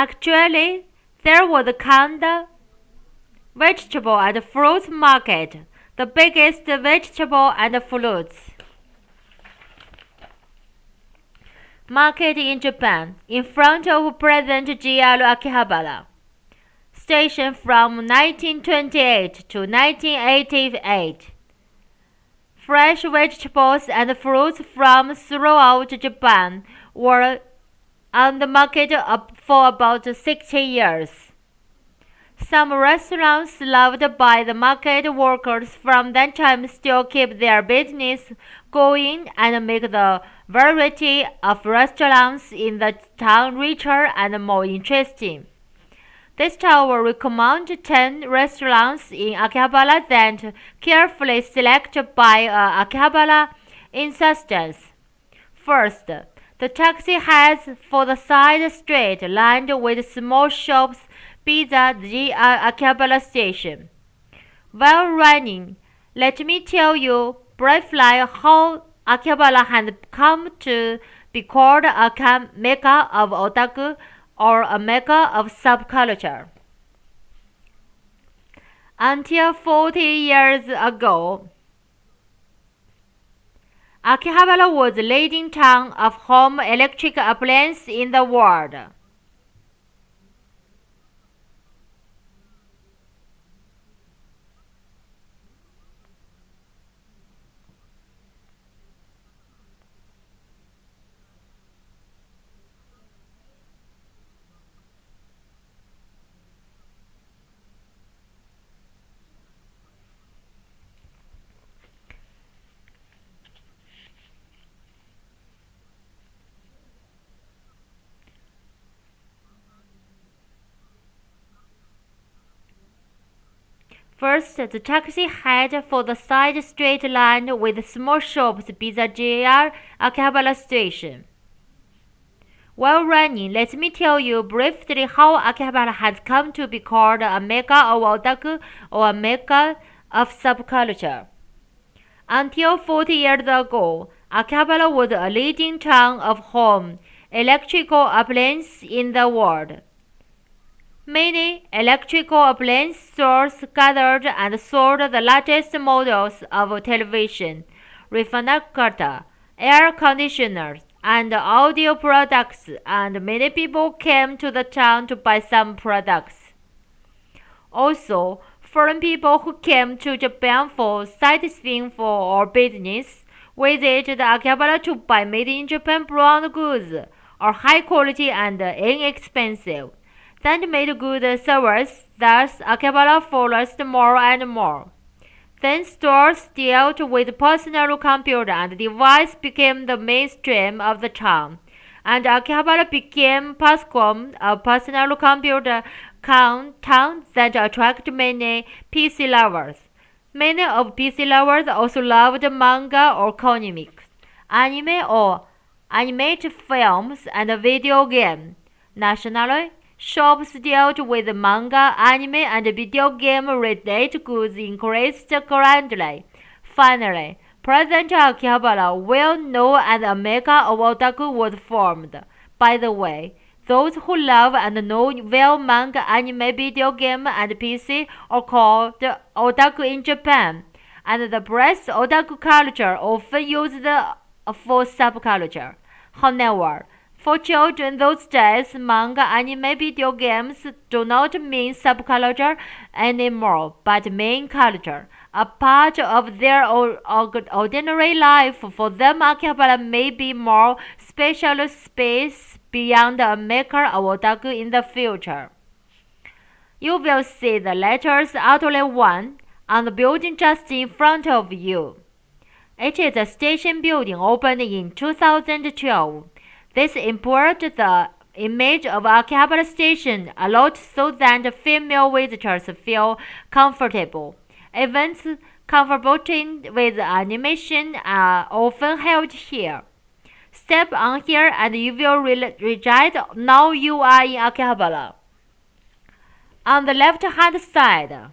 Actually, there was a Kanda vegetable and fruit market, the biggest vegetable and fruits market in Japan, in front of present JR Akihabara Station from 1928 to 1988. Fresh vegetables and fruits from throughout Japan were on the market for about 60 years. Some restaurants loved by the market workers from that time still keep their business going and make the variety of restaurants in the town richer and more interesting. This tour will recommend 10 restaurants in Akihabara that carefully selected by Akihabara instance. First, the taxi heads for the side street lined with small shops beside the Akihabara station. While running, let me tell you briefly how Akihabara has come to be called a mecca of otaku or a mecca of subculture. Until 40 years ago, Akihabara was the leading town of home electric appliances in the world. First, the taxi head for the side street line with small shops beside JR Akihabara station. While running, let me tell you briefly how Akihabara has come to be called a mecca of otaku or a mecca of subculture. Until 40 years ago, Akihabara was a leading town of home electrical appliances in the world. Many electrical appliance stores gathered and sold the latest models of television, refrigerator, air conditioners, and audio products, and many people came to the town to buy some products. Also, foreign people who came to Japan for sightseeing or business visited Akihabara to buy made-in-Japan brand goods, are high quality and inexpensive. That made good service, thus Akihabara flourished more and more. Then stores dealt with personal computer and device became the mainstream of the town, and Akihabara became Pascom, a personal computer town that attracted many PC lovers. Many of PC lovers also loved manga or comics, anime or animated films, and video games. Nationally, shops dealt with manga, anime, and video game-related goods increased greatly. Finally, present Akihabara, well known as a mecca of otaku, was formed. By the way, those who love and know well manga, anime, video game, and PC are called otaku in Japan, and the breadth otaku culture often used for subculture. However, for children those days, manga, anime, video games do not mean subculture anymore, but main culture, a part of their ordinary life. For them, Akihabara may be more special space beyond a mecca of otaku in the future. You will see the letters Outlet 1 on the building just in front of you. It is a station building opened in 2012. This improved the image of Akihabara Station a lot so that female visitors feel comfortable. Events converting with animation are often held here. Step on here and you will realize now you are in Akihabara. On the left-hand side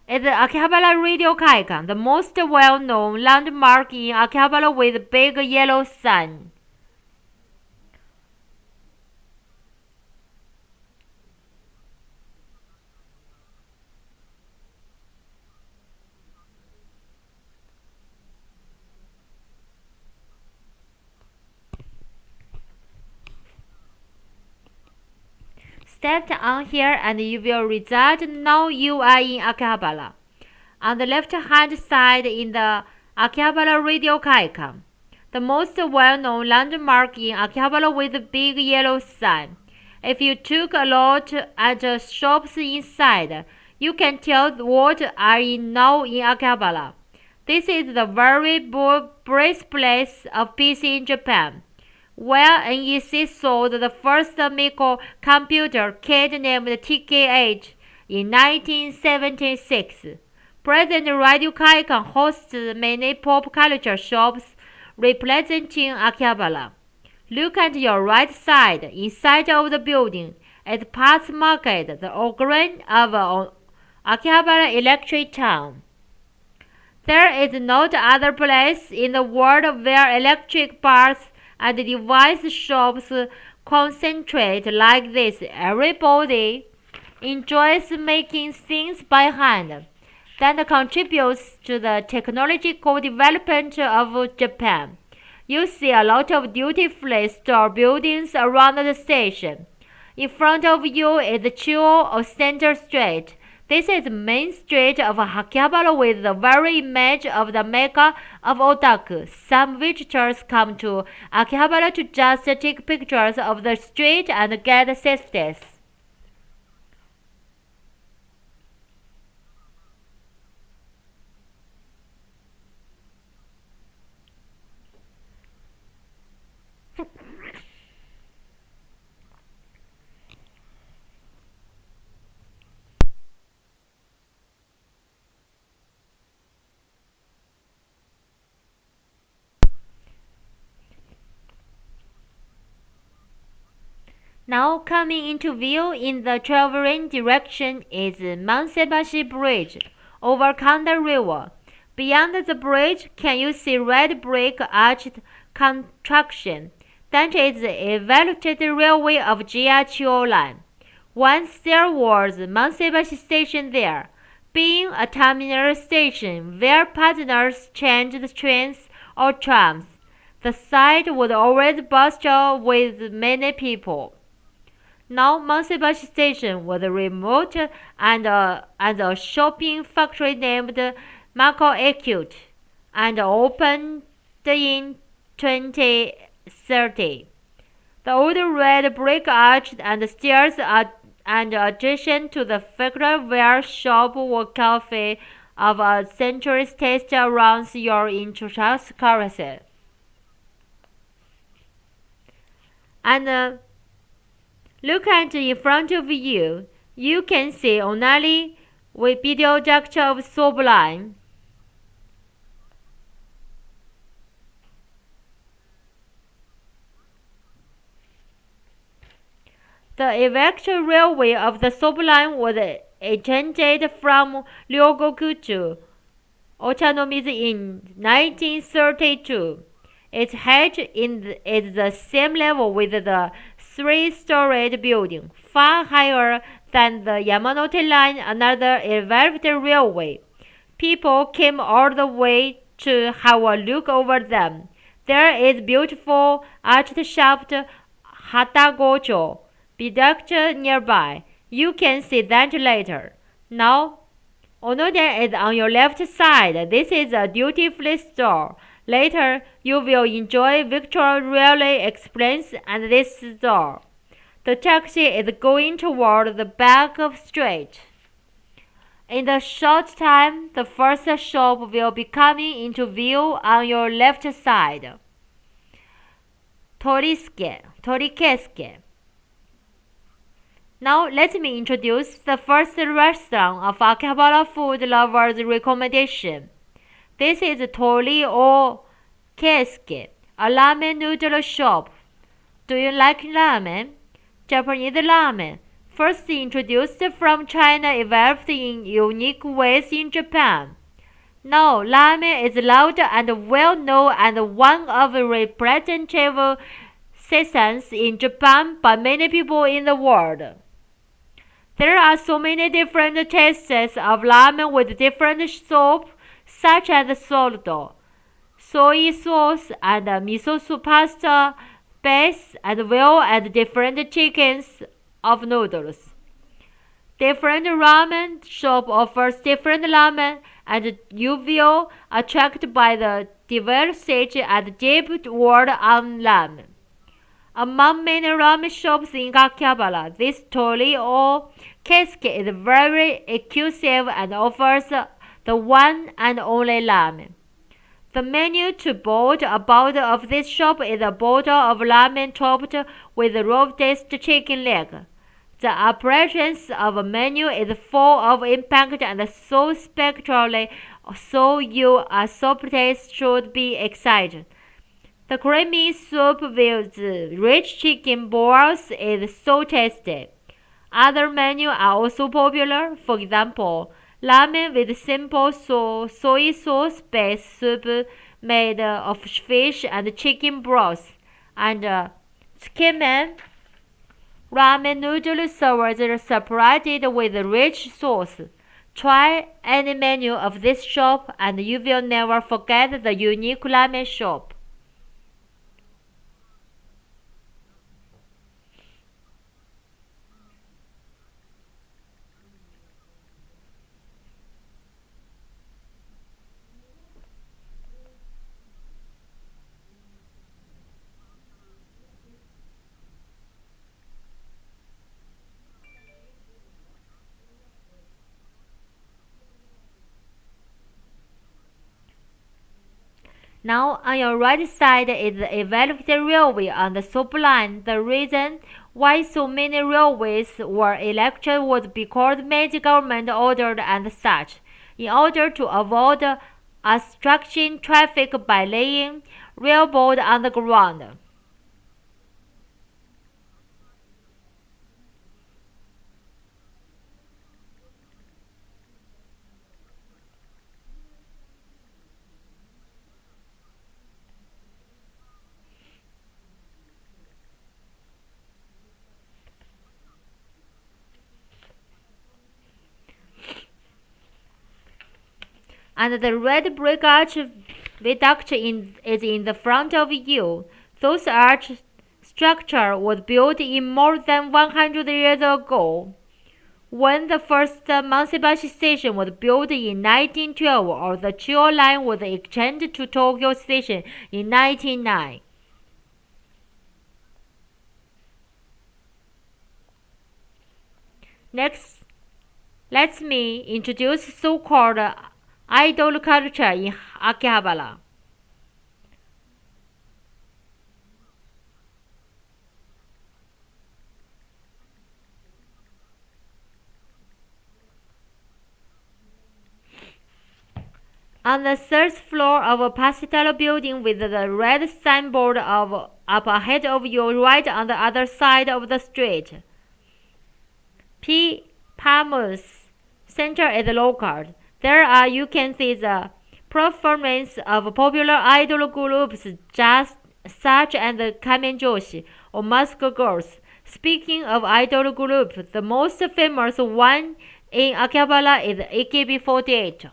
is the Akihabara Radio Kaikan, the most well-known landmark in Akihabara with big yellow sign. Step on here and you will result now you are in Akihabara. On the left-hand side in the Akihabara radio icon, the most well-known landmark in Akihabara with a big yellow sign. If you took a look at the shops inside, you can tell what are now in Akihabara. This is the very birthplace of PC in Japan, where NEC sold the first microcomputer kit named TKH in 1976. Present Radio Kaikan hosts many pop culture shops representing Akihabara. Look at your right side. Inside of the building is parts market, the organ of Akihabara Electric Town. There is no other place in the world where electric parts and device shops concentrate like this. Everybody enjoys making things by hand. That contributes to the technological development of Japan. You see a lot of duty-free store buildings around the station. In front of you is the Chuo or Center Street. This is the main street of Akihabara with the very image of the Mecca of otaku. Some visitors come to Akihabara to just take pictures of the street and get safety. Now coming into view in the traveling direction is Mansebashi Bridge over Kanda River. Beyond the bridge, can you see red brick arched construction? That is the evaluated railway of Jiaqiu Line. Once there was Mansebashi Station there, being a terminal station where passengers changed trains or trams. The site was always busted with many people. Now Mansebashi Station was removed and a shopping factory named Mako Acute and opened in 2030. The old red brick arch and stairs and adjacent to the factory where shop or cafe of a century's taste around your interest carousel. And look at in front of you. You can see Onari with video structure of Sublime. The electric railway of the Sublime was extended from Ryogoku to Ochanomizu in 1932. Its height is the same level with the three-storied building, far higher than the Yamanote Line, another elevated railway. People came all the way to have a look over them. There is beautiful arched shaft Hatagocho viaduct nearby. You can see that later. Now, Onoden is on your left side. This is a duty-free store. Later, you will enjoy Victoria Railway Express and this store. The taxi is going toward the back of street. In a short time, the first shop will be coming into view on your left side. Torikesuke. Now let me introduce the first restaurant of Akihabara food lovers' recommendation. This is Tori o Keisuke, a ramen noodle shop. Do you like ramen? Japanese ramen, first introduced from China, evolved in unique ways in Japan. Now, ramen is loud and well known and one of the representative seasons in Japan by many people in the world. There are so many different tastes of ramen with different soup, such as salt, soy sauce, and miso soup pasta base, as well as different chickens of noodles. Different ramen shop offers different ramen, and you will attracted by the diversity and deep word on ramen. Among many ramen shops in Akihabara, this Tori or Keisuke is very exclusive and offers the one and only ramen. The menu to board a bottle of this shop is a bottle of ramen topped with roasted chicken leg. The appearance of a menu is full of impact and so spectacular, so you are surprised should be excited. The creamy soup with rich chicken balls is so tasty. Other menus are also popular. For example, ramen with simple soy sauce-based soup made of fish and chicken broth, and skimen ramen noodles served separated with rich sauce. Try any menu of this shop and you will never forget the unique ramen shop. Now, on your right side is the elevated railway on the subline. The reason why so many railways were electric was because Meiji government ordered and such, in order to avoid obstructing traffic by laying railroad on the ground. And the red brick arch viaduct is in the front of you. Those arch structure was built in more than 100 years ago. When the first Mansebashi station was built in 1912, or the Chuo line was extended to Tokyo Station in 1909. Next, let me introduce so-called idol culture in Akihabara. On the third floor of a pastel building with the red signboard up ahead of you, right on the other side of the street, P. Palmer's Center is located. There you can see the performance of popular idol groups just such as Kamen Joshi or Mask Girls. Speaking of idol groups, the most famous one in Akihabara is AKB48.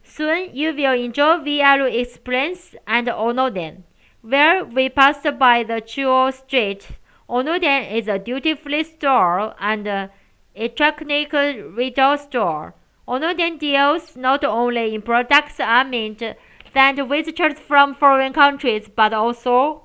Soon you will enjoy VR experience and Onoden, where we passed by the Chuo Street. Onoden is a duty-free store and electronic retail store. Onoden deals not only in products aimed at visitors from foreign countries, but also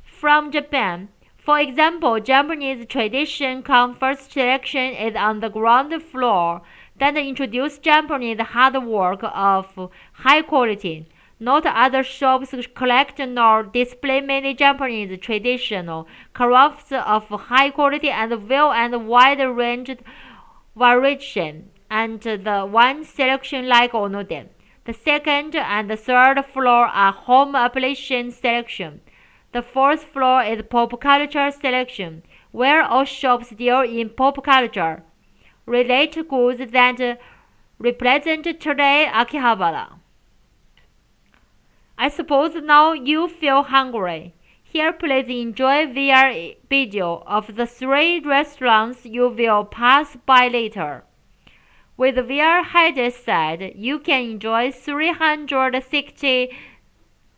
from Japan. For example, Japanese tradition comfort selection is on the ground floor that introduces Japanese handwork of high quality. Not other shops collect nor display many Japanese traditional crafts of high quality and well and wide-ranged variation, and the one selection like Onoden. The second and the third floor are home application selection. The fourth floor is pop culture selection, where all shops deal in pop culture, relate goods that represent today Akihabara. I suppose now you feel hungry. Here, please enjoy VR video of the 3 restaurants you will pass by later. With the VR headset, you can enjoy 360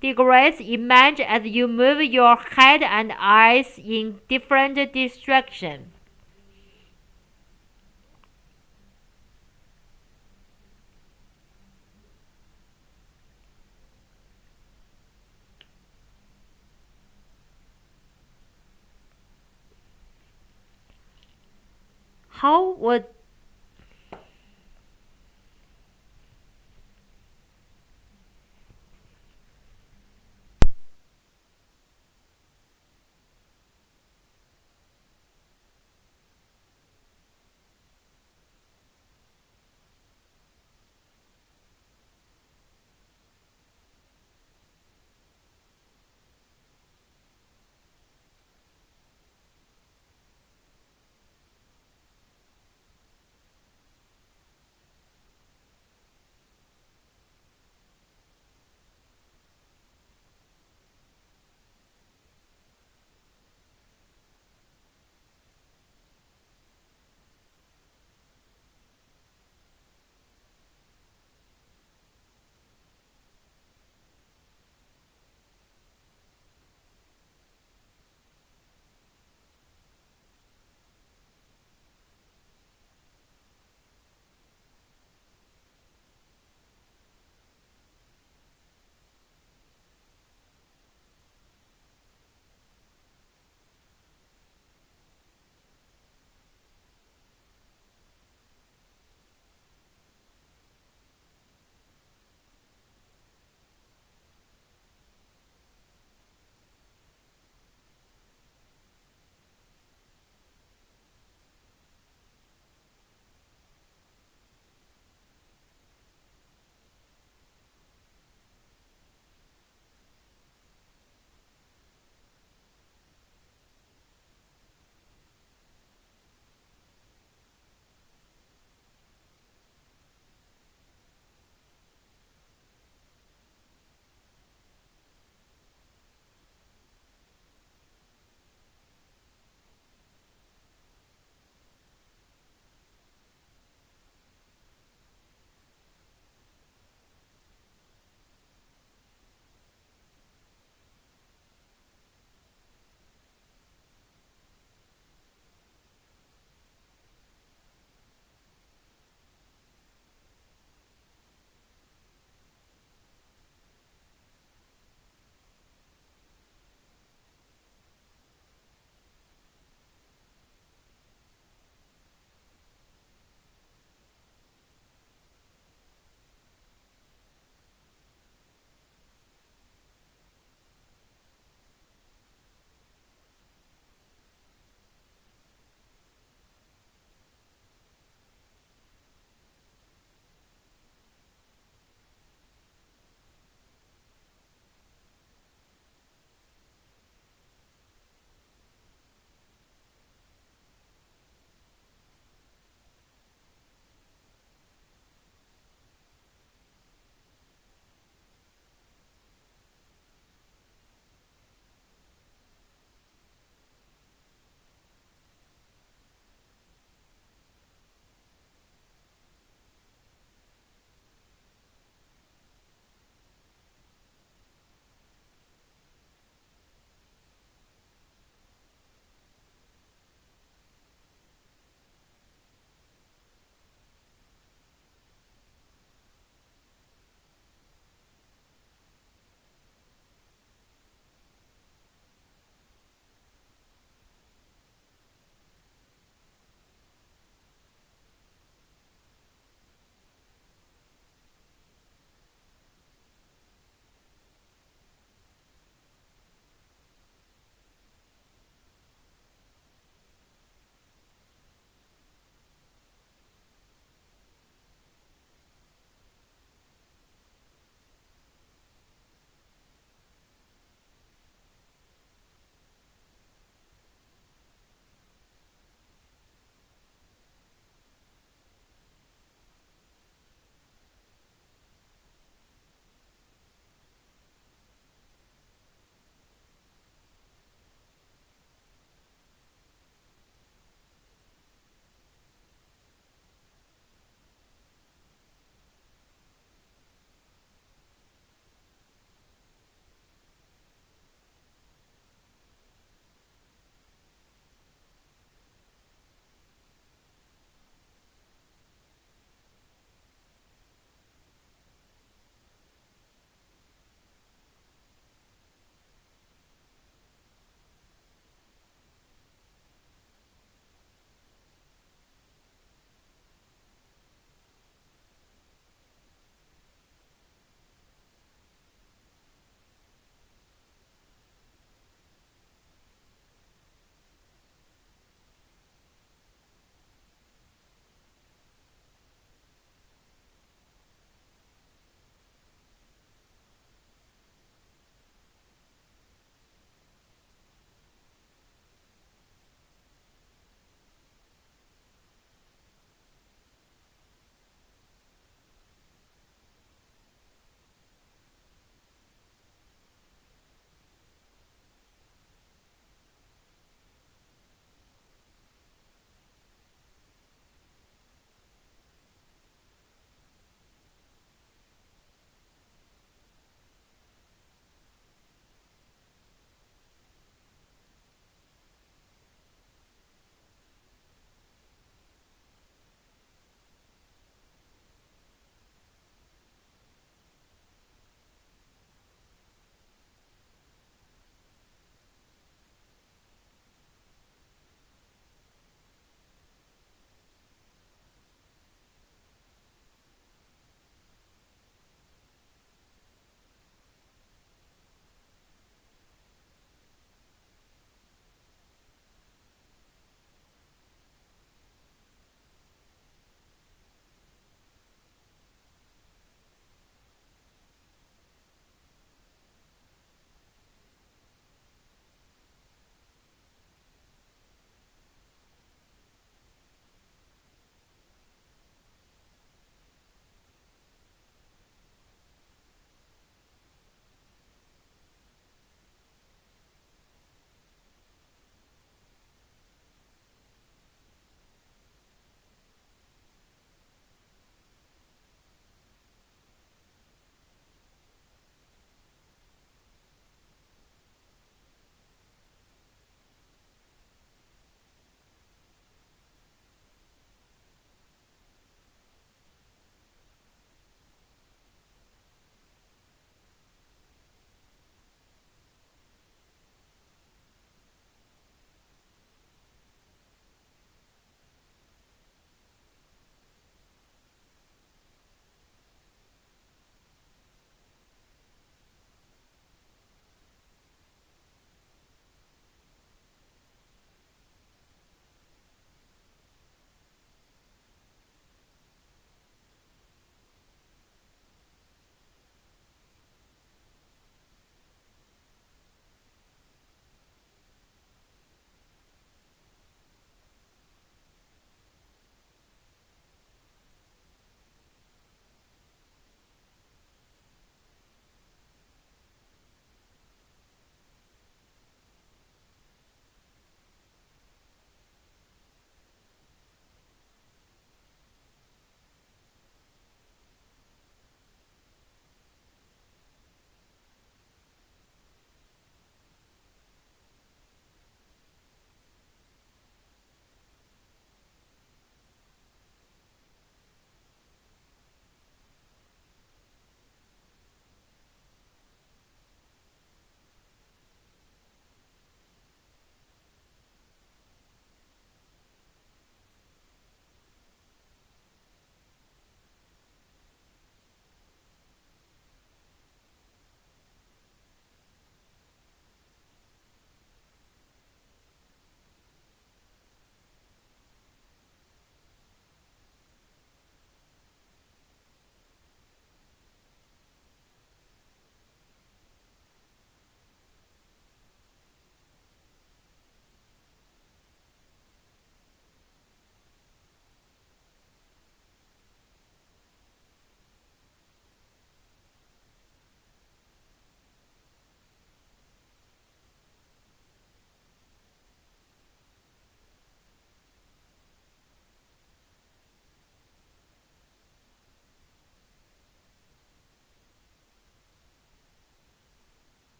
degrees image as you move your head and eyes in different directions. How would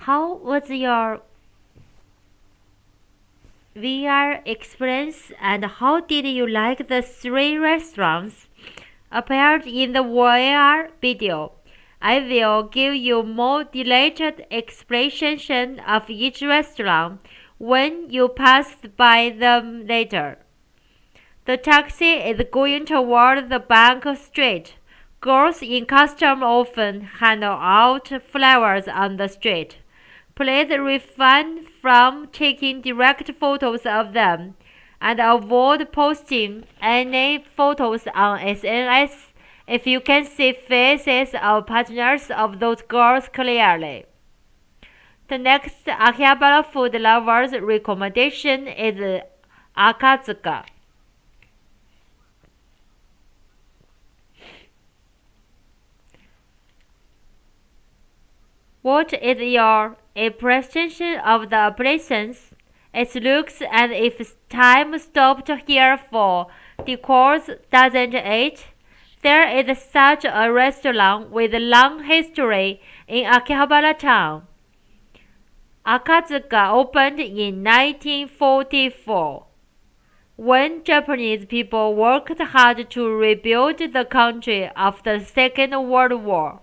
How was your VR experience and how did you like the 3 restaurants appeared in the VR video? I will give you more detailed explanation of each restaurant when you pass by them later. The taxi is going toward the bank street. Girls in costume often hand out flowers on the street. Please refrain from taking direct photos of them and avoid posting any photos on SNS if you can see faces of partners of those girls clearly. The next Akihabara food lovers recommendation is Akazuka. What is your impression of the applications? It looks as if time stopped here for the course, doesn't it? There is such a restaurant with a long history in Akihabara town. Akazuka opened in 1944, when Japanese people worked hard to rebuild the country after the Second World War.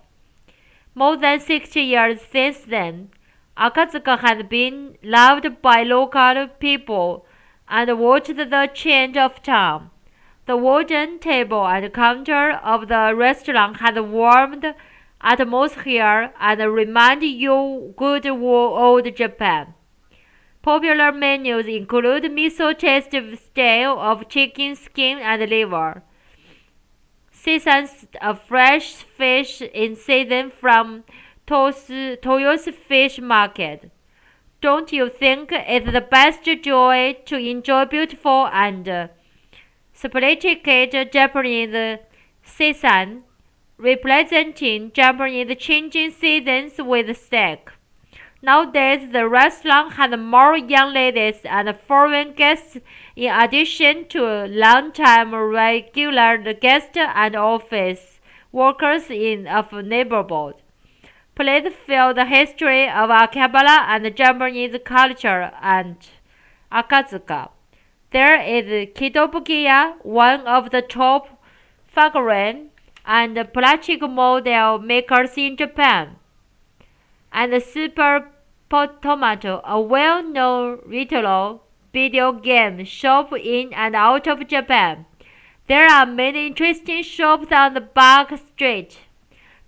More than 60 years since then, Akazuka has been loved by local people and watched the change of time. The wooden table and counter of the restaurant has a warm atmosphere and remind you good old Japan. Popular menus include miso-tasted stew of chicken skin and liver, seasons of fresh fish in season from Toyo's Fish Market. Don't you think it's the best joy to enjoy beautiful and sophisticated Japanese season, representing Japanese changing seasons with steak? Nowadays, the restaurant has more young ladies and foreign guests in addition to long-time regular guests and office workers of the neighborhood. Please feel the history of Akihabara and Japanese culture and Akazuka. There is Kitobukiya, one of the top figurine and plastic model makers in Japan, and Super Tomato, a well-known retail video game shop in and out of Japan. There are many interesting shops on the back street.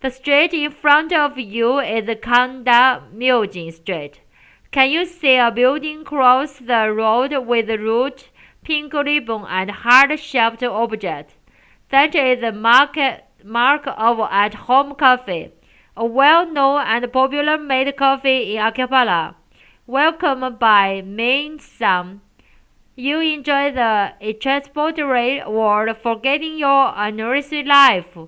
The street in front of you is Kanda Museum Street. Can you see a building cross the road with red, pink ribbon and heart-shaped object? That is the mark of at-home coffee, a well-known and popular made coffee in Akihabara. Welcomed by Main-san. You enjoy the extraordinary world, forgetting your ordinary life,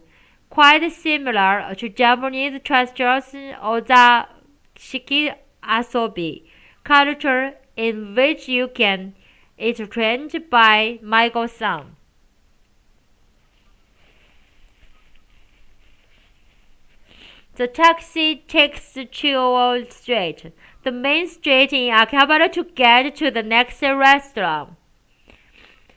quite similar to Japanese tradition or the shiki asobi culture, in which you can is trained by Michael-san. The taxi takes Chuo Street, the main street in Akihabara, to get to the next restaurant.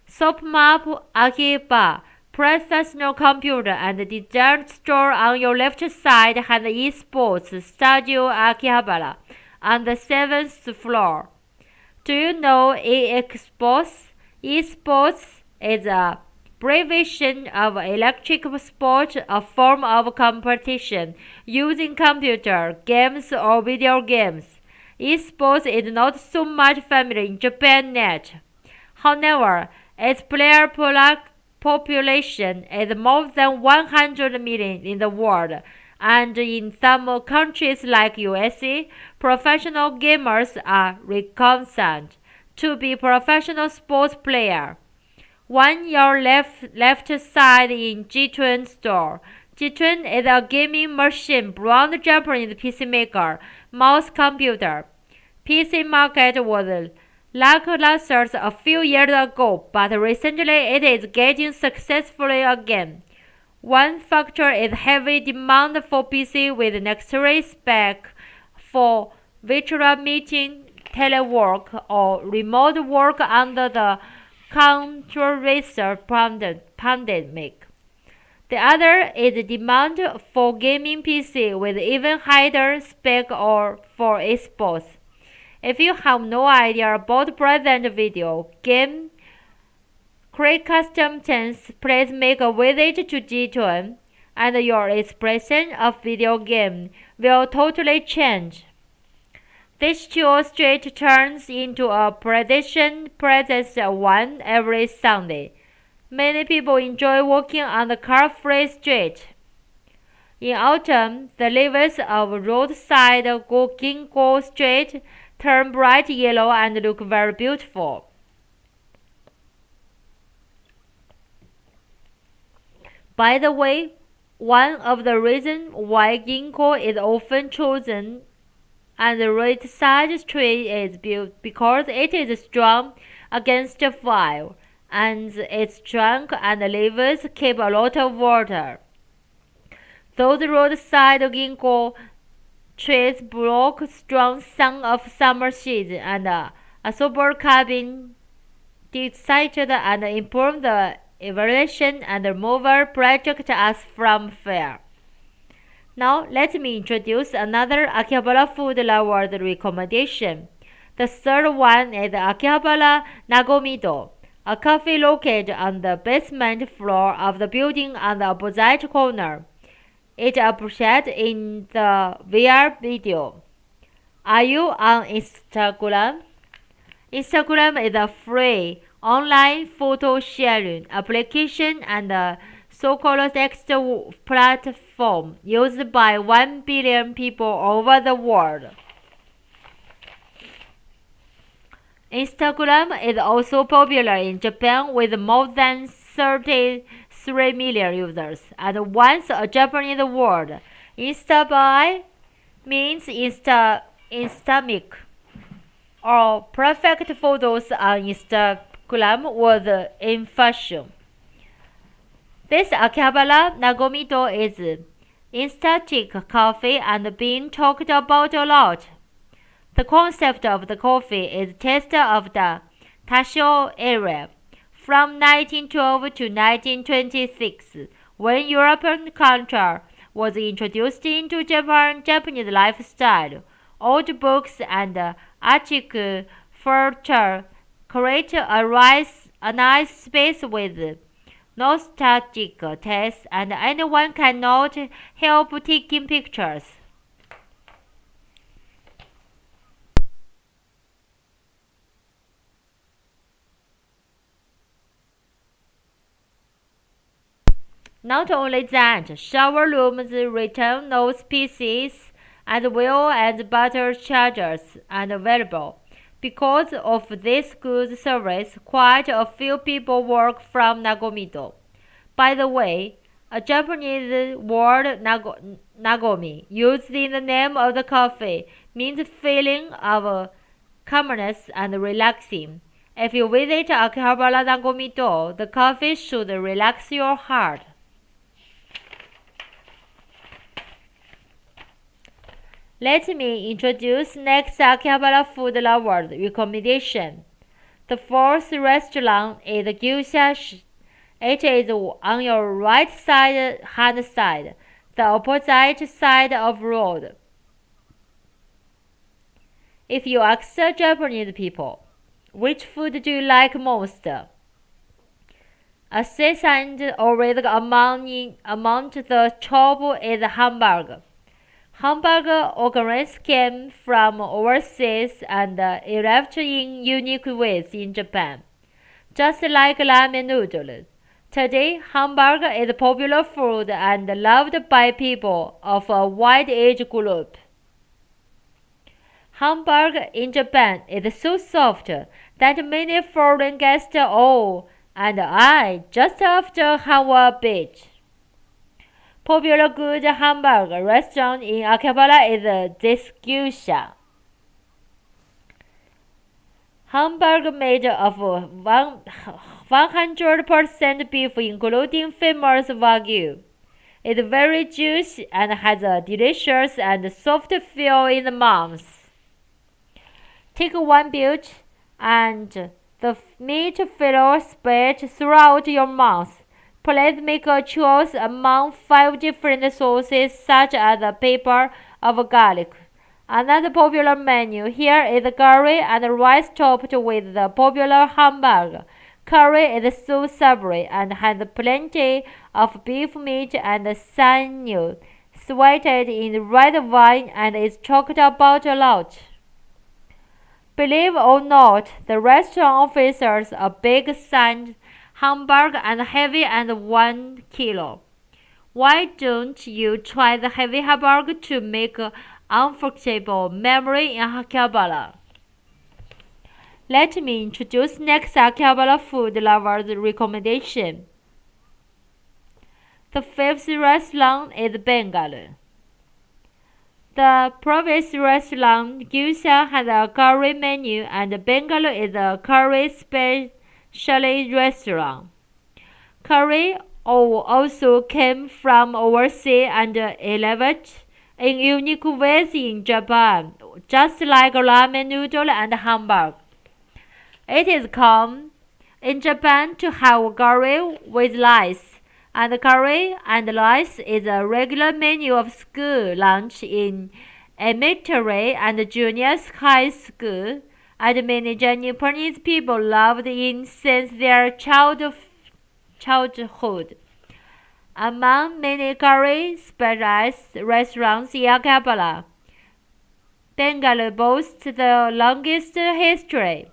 Soap Map Akiba, professional computer and dessert store on your left side, has eSports Studio Akihabara on the 7th floor. Do you know eSports? eSports is a abbreviation of electric sport, a form of competition using computer games or video games. Esports is not so much familiar in Japan yet. However, its player population is more than 100 million in the world, and in some countries like USA, professional gamers are recognized to be professional sports players. On your left side in G-Twin store. G-Twin is a gaming machine brand Japanese PC maker, mouse computer. PC market was lackluster a few years ago, but recently it is getting successfully again. One factor is heavy demand for PC with necessary spec for virtual meeting, telework, or remote work under the controversial pandemic. The other is the demand for gaming PC with even higher spec or for esports. If you have no idea about present video game, create custom themes, please make a visit to G-Tune, and your expression of video game will totally change. This tour street turns into a presence one every Sunday. Many people enjoy walking on the car-free street. In autumn, the leaves of roadside Ginkgo Street turn bright yellow and look very beautiful. By the way, one of the reasons why ginkgo is often chosen and the red side tree is built because it is strong against fire, and its trunk and leaves keep a lot of water. Those roadside ginkgo trees block strong sun of summer season and absorb carbon dioxide and improve the evaluation and removal protect us from fire. Now, let me introduce another Akihabara food lovers recommendation. The third one is Akihabara Nagomido, a cafe located on the basement floor of the building on the opposite corner. It appeared in the VR video. Are you on Instagram? Instagram is a free online photo sharing application and a so-called text platform used by 1 billion people all over the world. Instagram is also popular in Japan with more than 33 million users. And once a Japanese word, Instabuy means Instamic, or perfect photos on Instagram was in fashion. This Akihabara Nagomido is Instatic coffee and being talked about a lot. The concept of the coffee is taste of the Tasho area from 1912 to 1926, when European culture was introduced into Japanese lifestyle. Old books and article furniture create a nice space with nostalgic taste, and anyone cannot help taking pictures. Not only that, shower rooms return those PCs as well as battery chargers and available. Because of this good service, quite a few people work from Nagomido. By the way, a Japanese word Nagomi, used in the name of the coffee, means feeling of calmness and relaxing. If you visit Akihabara Nagomido, the coffee should relax your heart. Let me introduce next Akihabara food lovers recommendation. The fourth restaurant is Gyusha. It is on your right hand side, the opposite side of road. If you ask Japanese people, which food do you like most? A seasoned always among the top is hamburger. Hamburger origins came from overseas and evolved in unique ways in Japan, just like ramen noodles. Today, hamburger is a popular food and loved by people of a wide age group. Hamburger in Japan is so soft that many foreign guests and I just after have a bite. Popular good hamburger restaurant in Akihabara is this Gyusha. Hamburger made of 100% beef including famous Wagyu. It is very juicy and has a delicious and soft feel in the mouth. Take one bite and the meat fills space throughout your mouth. Please make a choice among 5 different sauces such as the pepper of garlic. Another popular menu here is curry and rice topped with the popular hamburger. Curry is so savory and has plenty of beef meat and sinew, sweetened in red wine and is talked about a lot. Believe or not, the restaurant offers a big signed hamburger and heavy and 1 kilo. Why don't you try the heavy hamburger to make an unforgettable memory in Akihabara? Let me introduce next Akihabara food lovers recommendation. The 5th restaurant is Bengal. The previous restaurant Gyusa has a curry menu and Bengal is a curry specialty restaurant. Curry also came from overseas and elevated in unique ways in Japan, just like ramen noodle and hamburger. It is common in Japan to have curry with rice, and curry and rice is a regular menu of school lunch in elementary and junior high school, and many Japanese people loved it since their childhood. Among many curry specialist restaurants in Akihabara, Bengal boasts the longest history.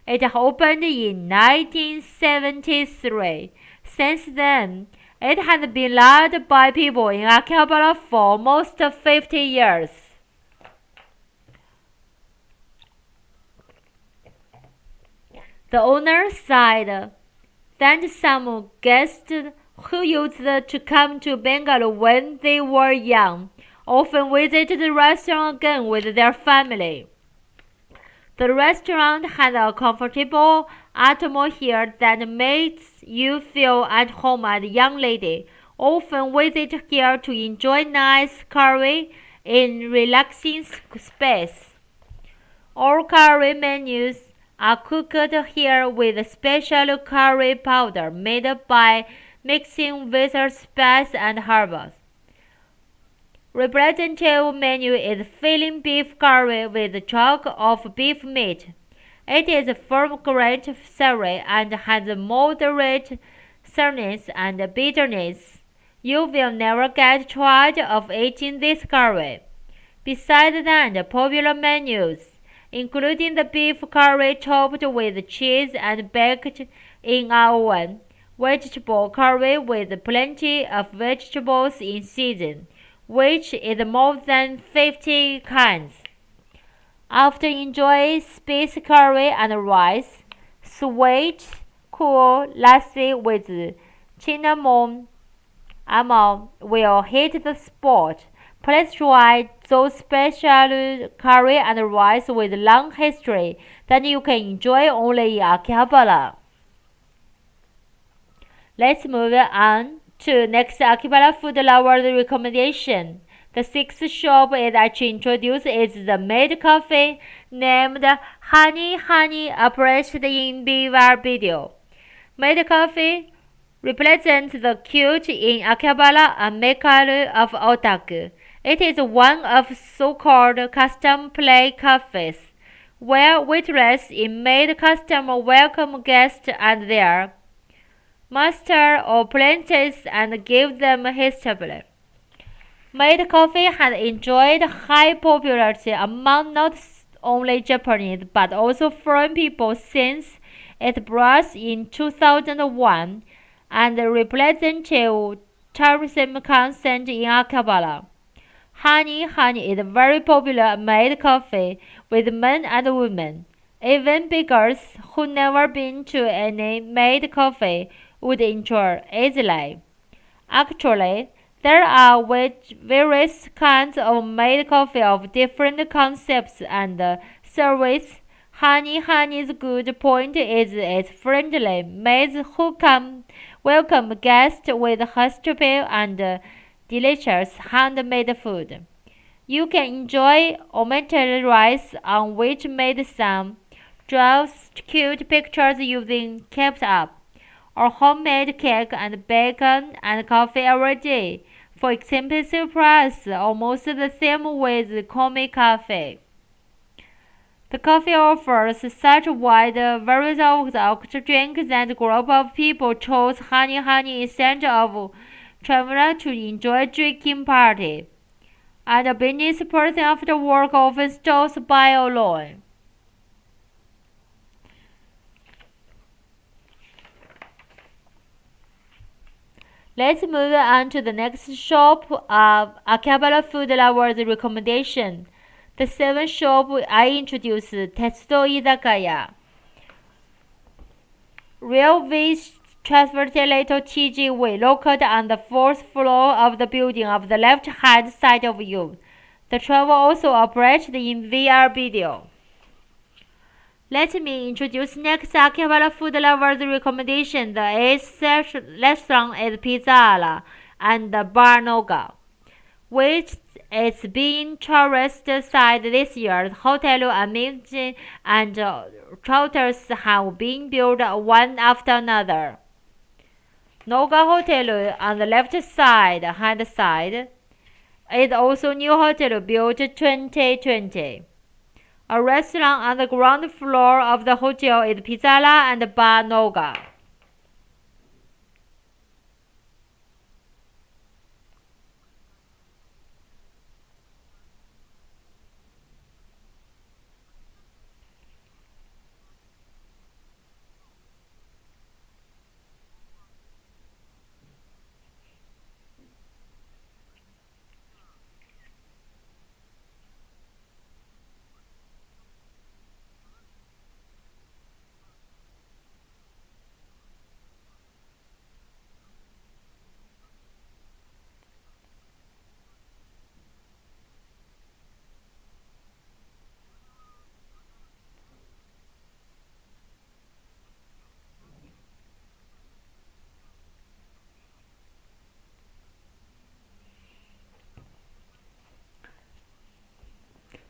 It opened in 1973. Since then, it has been loved by people in Akihabara for almost 50 years. The owner said that some guests who used to come to Bengal when they were young often visited the restaurant again with their family. The restaurant has a comfortable atmosphere that makes you feel at home as a young lady. Often visit here to enjoy nice curry in relaxing space. All curry menus are cooked here with special curry powder made by mixing with spices and herbs. Representative menu is filling beef curry with a chunk of beef meat. It is firm, great savory and has a moderate sourness and bitterness. You will never get tired of eating this curry. Besides that, popular menus, including the beef curry topped with cheese and baked in an oven, vegetable curry with plenty of vegetables in season, which is more than 50 kinds. After enjoying spicy curry and rice, sweet, cool lassi with cinnamon almond will hit the spot. Please try those special curry and rice with long history that you can enjoy only in Akihabara. Let's move on to next Akihabara food lovers recommendation. The 6th shop is actually introduced is the Maid Cafe named Honey approached in VR video. Maid Cafe represents the cute in Akihabara and maker of otaku. It is one of so-called custom play cafes, where waitress in maid customer welcome guests and their master or princess and give them history. Maid Coffee has enjoyed high popularity among not only Japanese but also foreign people since its birth in 2001 and representative tourism concept in Akihabara. Honey is very popular maid coffee with men and women. Even beggars who never been to any maid coffee would enjoy easily. Actually, there are various kinds of maid coffee of different concepts and service. Honey's good point is its friendly maids who come welcome guests with hospitable and delicious handmade food. You can enjoy omelet rice on which made some draws cute pictures using kept up, or homemade cake and bacon and coffee every day for expensive price, almost the same with Comic Cafe. The coffee offers such a wide variety of exotic drinks that a group of people chose honey instead of traveling to enjoy drinking party. And a business person after work often stops by alone. Let's move on to the next shop of Akihabara food lovers recommendation. The 7th shop I introduced, Tetsudo Izakaya. Railway Transportator TGV located on the 4th floor of the building of the left-hand side of you. The travel also operates in VR video. Let me introduce next Akihabara food lovers recommendation. The 8th restaurant is Pizzala and Bar Noga, which is being tourist site this year. Hotel amenities and hotels have been built one after another. Noga Hotel on the left side, hand side, is also new hotel built 2020. A restaurant on the ground floor of the hotel is Pizzala and Bar Noga.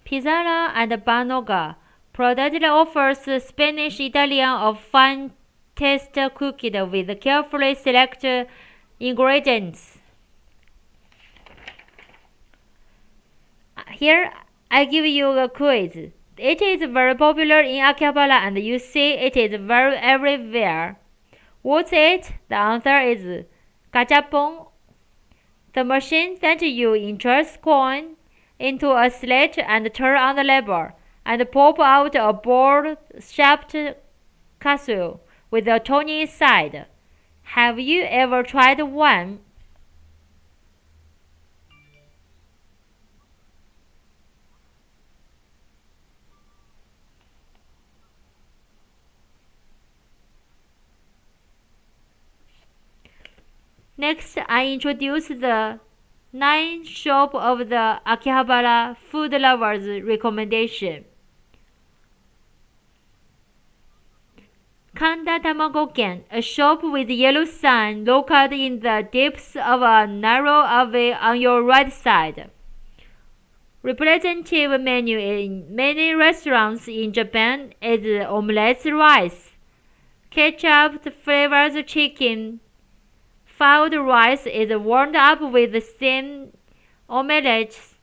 Pizzala and Bar Noga product offers Spanish Italian of fine taste cooked with carefully selected ingredients. Here I give you a quiz. It is very popular in Akihabara and you see it is very everywhere. What's it? The answer is gachapon, the machine that you insert coin into a slit and turn on the lever and pop out a board-shaped capsule with a tiny inside. Have you ever tried one? Next, I introduce the 9th shop of the Akihabara food lovers recommendation. Kanda Tamagoken, a shop with yellow sign located in the depths of a narrow alley on your right side. Representative menu in many restaurants in Japan is omelette rice, ketchup flavored chicken. Fouled rice is warmed up with steamed omelettes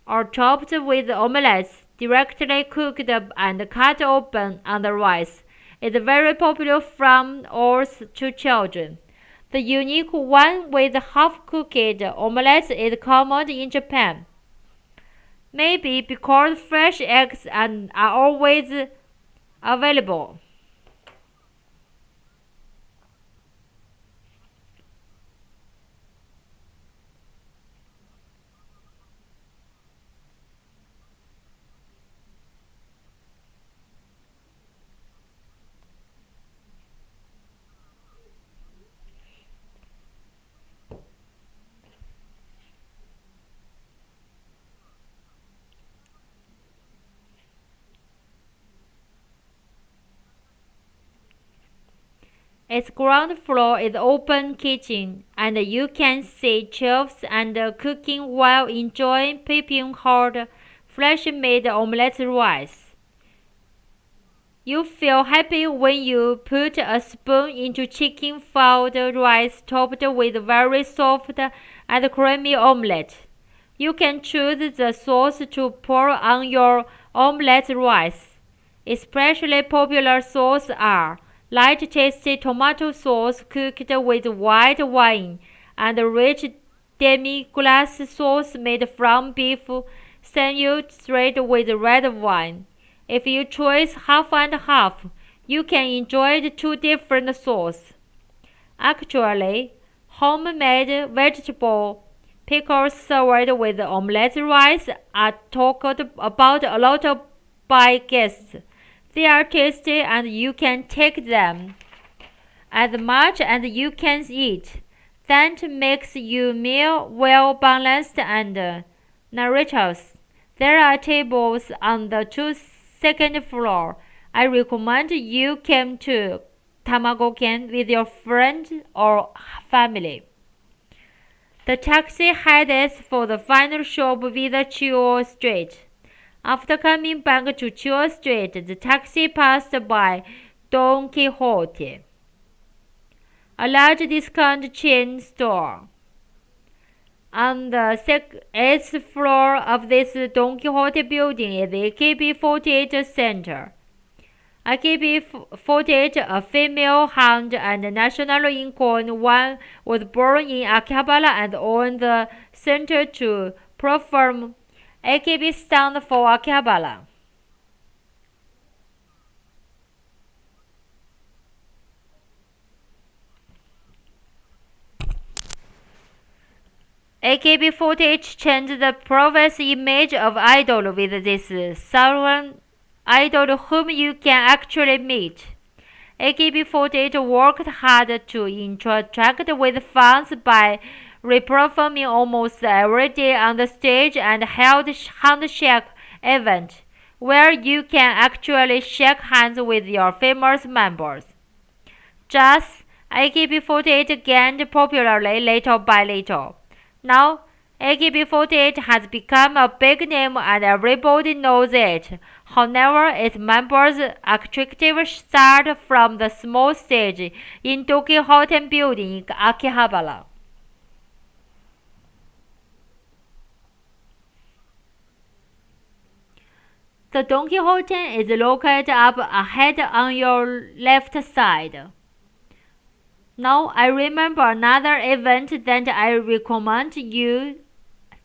or topped with omelettes directly cooked and cut open on the rice. It's very popular from adults to children. The unique one with half-cooked omelettes is common in Japan. Maybe because fresh eggs are always available. Its ground floor is open kitchen, and you can see chefs and cooking while enjoying piping hot, fresh-made omelette rice. You feel happy when you put a spoon into chicken-filled rice topped with very soft and creamy omelette. You can choose the sauce to pour on your omelette rice. Especially popular sauces are light tasty tomato sauce cooked with white wine and rich demi-glace sauce made from beef sandwiched with red wine. If you choose half and half, you can enjoy the two different sauces. Actually, homemade vegetable pickles served with omelette rice are talked about a lot by guests. They are tasty and you can take them as much as you can eat. That makes your meal well balanced and nutritious. There are tables on the second floor. I recommend you come to Tamagoken with your friends or family. The taxi headed for the final stop via Chuo Street. After coming back to Chuo Street, the taxi passed by Don Quixote, a large discount chain store. On the 8th floor of this Don Quixote building is the AKB48 Center. AKB48, a female hound and national unicorn, one was born in Akihabara and owned the center to perform. AKB stands for Akihabara. AKB48 changed the previous image of idol with this southern idol whom you can actually meet. AKB48 worked hard to interact with fans by reperforming almost every day on the stage and held handshake event where you can actually shake hands with your famous members. Just AKB48 gained popularity little by little. Now, AKB48 has become a big name and everybody knows it. However, its members' activities start from the small stage in Tokyo Hotel Building in Akihabara. The Don Quixote is located up ahead on your left side. Now I remember another event that I recommend you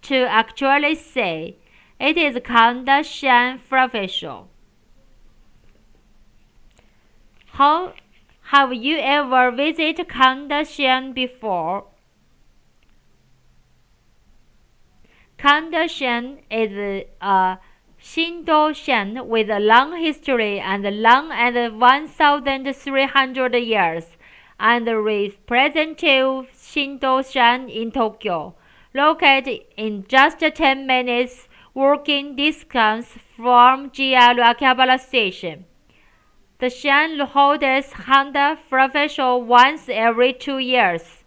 to actually see. It is Kanda Shan Festival. Have you ever visited Kanda Shan before? Kanda Shan is a Shinto Shan with a long history and long as 1,300 years, and representative Shinto Shan in Tokyo, located in just 10 minutes walking distance from JR Akihabara Station. The Shan holds Kanda Festival once every 2 years.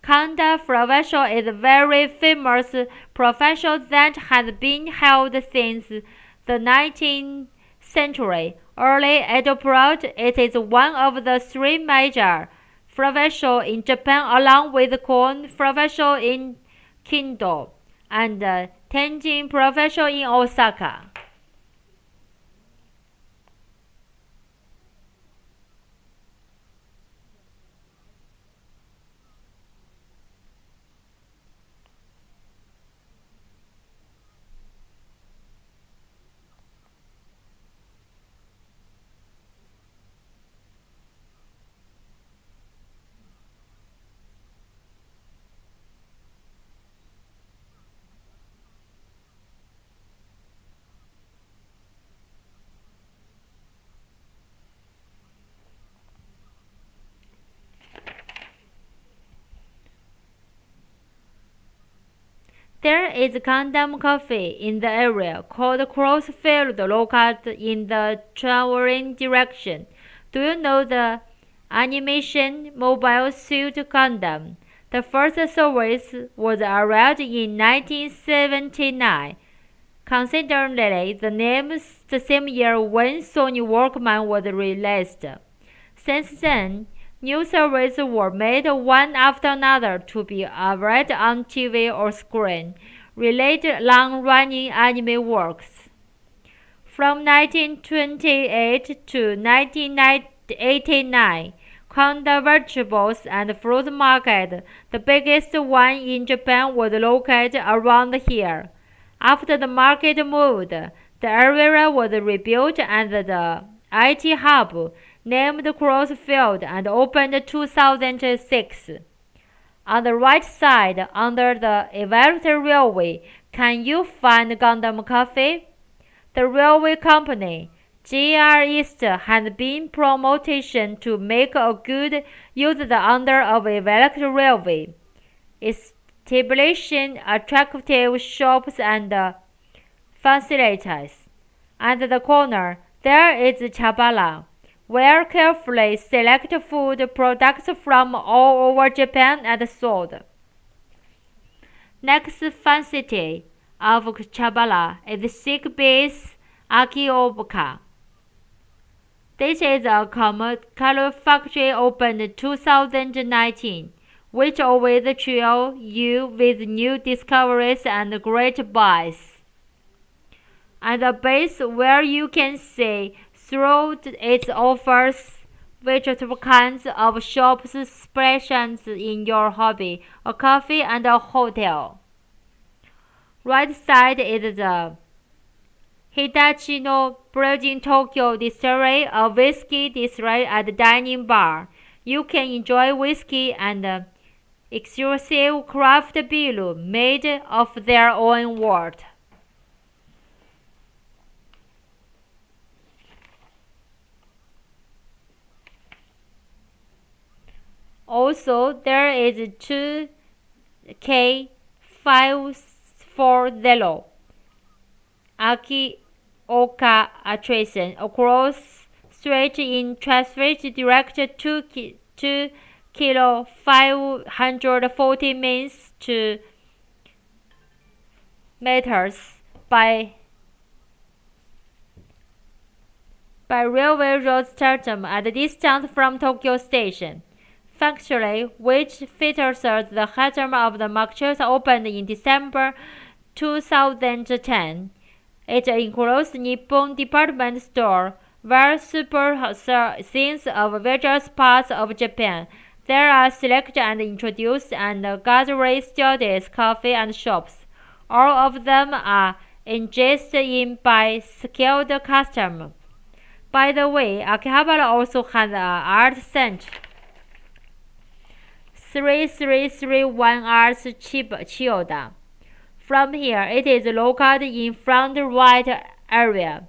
Kanda Festival is a very famous festival that has been held since the 19th century. Early April, it is one of the three major festivals in Japan, along with Corn Festival in Kyoto and Tenjin Festival in Osaka. There is a Gundam cafe in the area called Crossfield located in the traveling direction. Do you know the animation Mobile Suit Gundam. The first service was arrived in 1979. Coincidentally, the same year when Sony Walkman was released. Since then, new services were made one after another to be aired on TV or screen, related long-running anime works. From 1928 to 1989, Konda Vegetables and Fruit Market, the biggest one in Japan, was located around here. After the market moved, the area was rebuilt and the IT hub, named Crossfield, and opened 2006. On the right side, under the elevated railway, can you find Gundam Cafe? The railway company, JR East, has been promoted to make a good use of the under of electric railway, establishing attractive shops and facilities. At the corner, there is Chabala, where carefully select food products from all over Japan are sold. Next fun city of Chabala is Sick Base Akihabara. This is a color factory opened in 2019, which always thrill you with new discoveries and great buys. At the base, where you can see through its offers vegetable kinds of shops specialized in your hobby, a cafe and a hotel. Right side is the Hitachi no Building Tokyo Distillery, a whiskey distillery and dining bar. You can enjoy whiskey and exclusive craft beer made of their own wood. Also, there is 2K540 Akioka attraction across street in traffic direct 2 kilo 540 means to meters by railway road station at a distance from Tokyo Station. Factory, which features the heart of the market, opened in December 2010. It includes Nippon department store, where super scenes of various parts of Japan. There are selected and introduced and gallery studios, cafes, and shops. All of them are engaged in by skilled customers. By the way, Akihabara also has an art center. 3331 Arts Chiyoda. From here, it is located in front right area.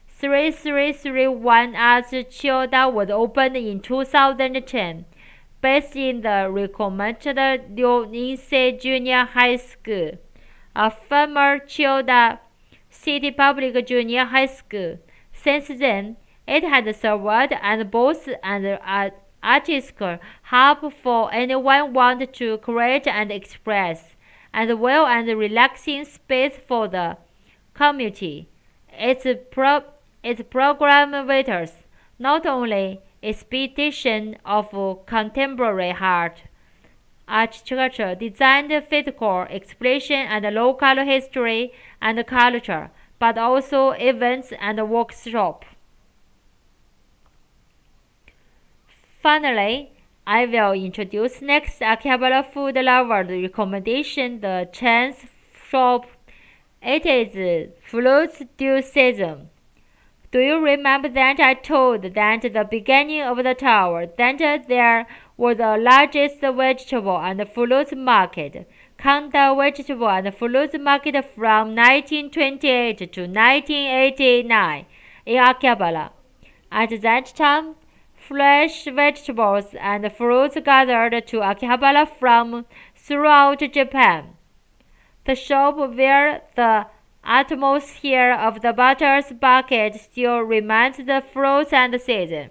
3331 Arts Chiyoda was opened in 2010, based in the recommended Ryōninsei Junior High School, a former Chiyoda City Public Junior High School. Since then, it has served as both an artistic hub for anyone wanting to create and express, as well as a relaxing space for the community. Its program features not only exhibition of contemporary art, architecture, design, physical expression, and local history and culture, but also events and workshops. Finally, I will introduce next Akihabara food lover recommendation, the chain's shop. It is fruit due season. Do you remember that I told that at the beginning of the tour that there was the largest vegetable and fruit market, Kanda Vegetable and Fruit Market from 1928 to 1989 in Akihabara. At that time, fresh vegetables and fruits gathered to Akihabara from throughout Japan. The shop where the atmosphere of the butcher's bucket still reminds the fruits and season.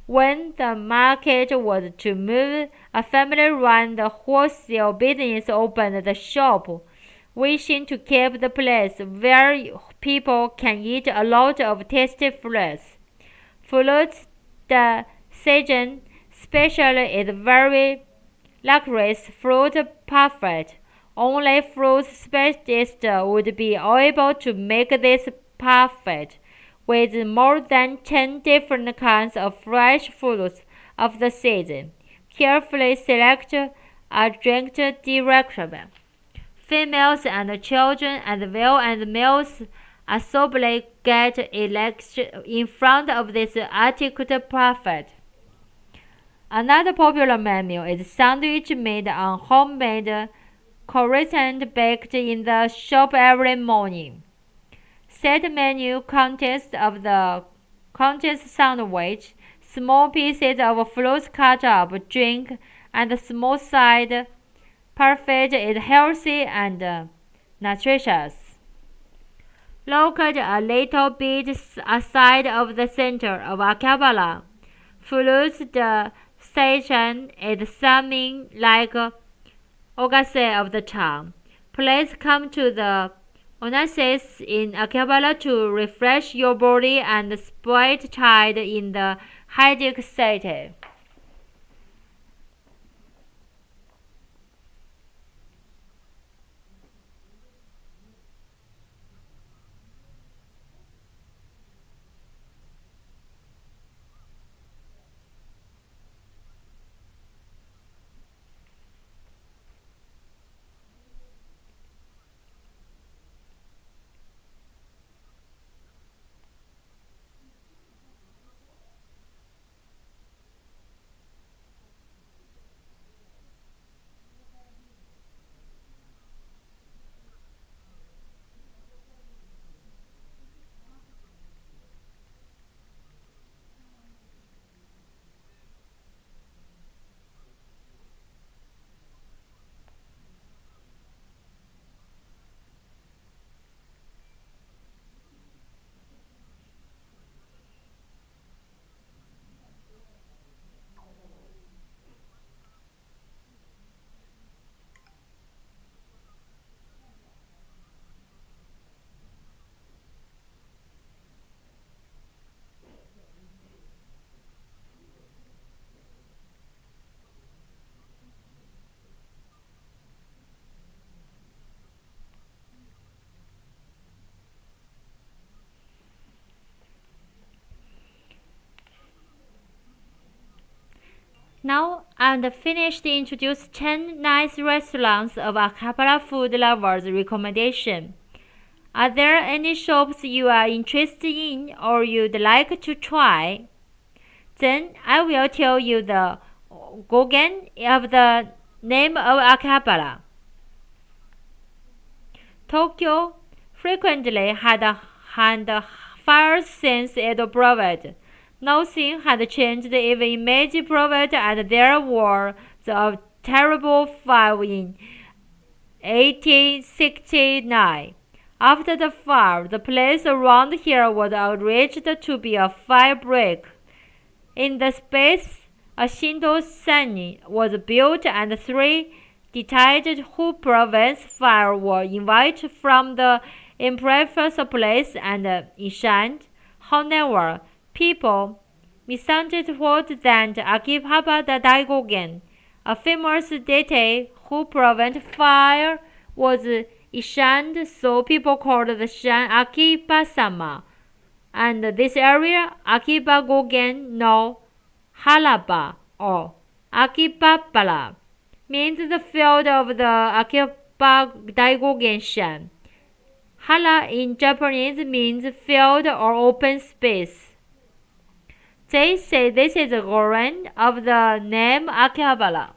When the market was to move, a family ran the wholesale business opened the shop, wishing to keep the place where people can eat a lot of tasty fruits. Fruits the season special is very licorice fruit parfait. Only fruit specialists would be able to make this parfait, with more than 10 different kinds of fresh fruits of the season. Carefully select a drink direction. Females and children as well as males assembly get in front of this articulate parfait. Another popular menu is sandwich made on homemade croissant baked in the shop every morning. Set menu consists of the sandwich, small pieces of fruit cut up, drink, and small side. Parfait is healthy and nutritious. Located a little bit aside of the center of Akihabara, fruits the station is something like Ogase of the town. Please come to the Oasis in Akihabara to refresh your body and spirit child in the hectic city. Now I'm finished to introduce 10 nice restaurants of Akihabara food lovers recommendation. Are there any shops you are interested in or you'd like to try? Then I will tell you the gogen of the name of Akihabara. Tokyo frequently had fires since it opened. Nothing had changed even image provided, and there was a terrible fire in 1869. After the fire, the place around here was outraged to be a fire break. In the space, a Shinto sign was built and 3 detached who prevents fire were invited from the impressive place and enshrined. However, people misunderstood that Akihabara Daigogen, a famous deity who prevents fire, was enshrined, so people called the shrine Akiba-sama, and this area Akiba-gogen no Halaba or Akibabara means the field of the Akiba Daigogen shrine. Hala in Japanese means field or open space. They say this is the origin of the name Akihabara.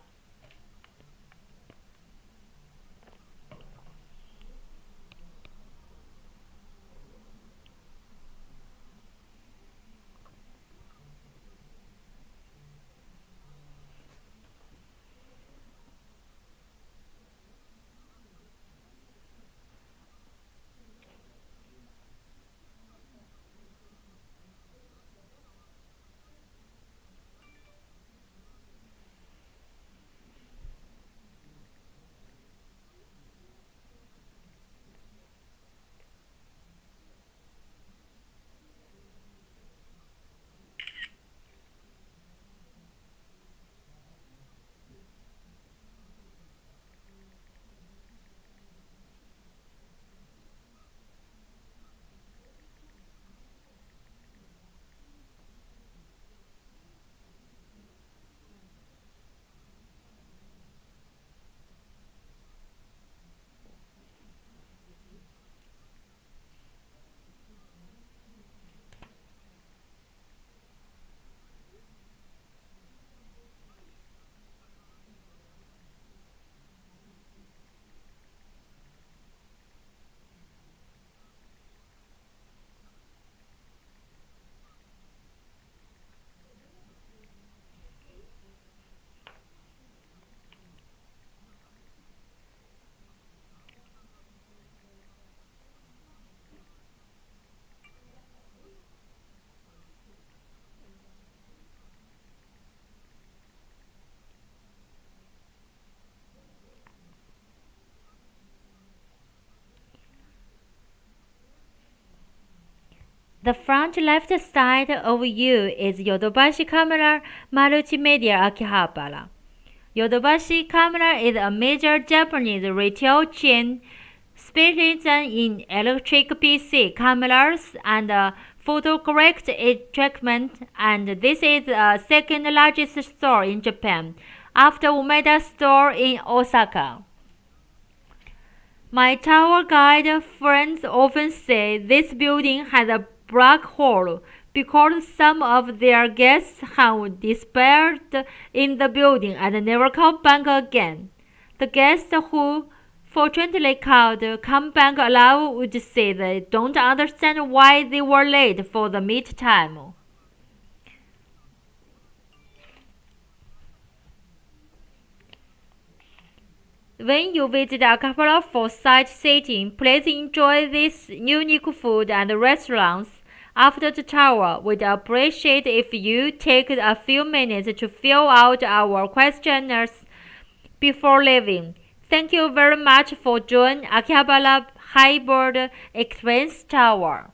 The front left side of you is Yodobashi Camera Multimedia Akihabara. Yodobashi Camera is a major Japanese retail chain specializing in electric PC cameras and photocorrect treatment, and this is the second largest store in Japan, after Umeda store in Osaka. My tour guide friends often say this building has a black hole because some of their guests have disappeared in the building and never come back again. The guests who fortunately come back alive would say they don't understand why they were late for the meet time. When you visit Akihabara for sightseeing, please enjoy this unique food and restaurants. After the tour, we'd appreciate if you take a few minutes to fill out our questionnaires before leaving. Thank you very much for joining Akihabara Hybrid Experience Tour.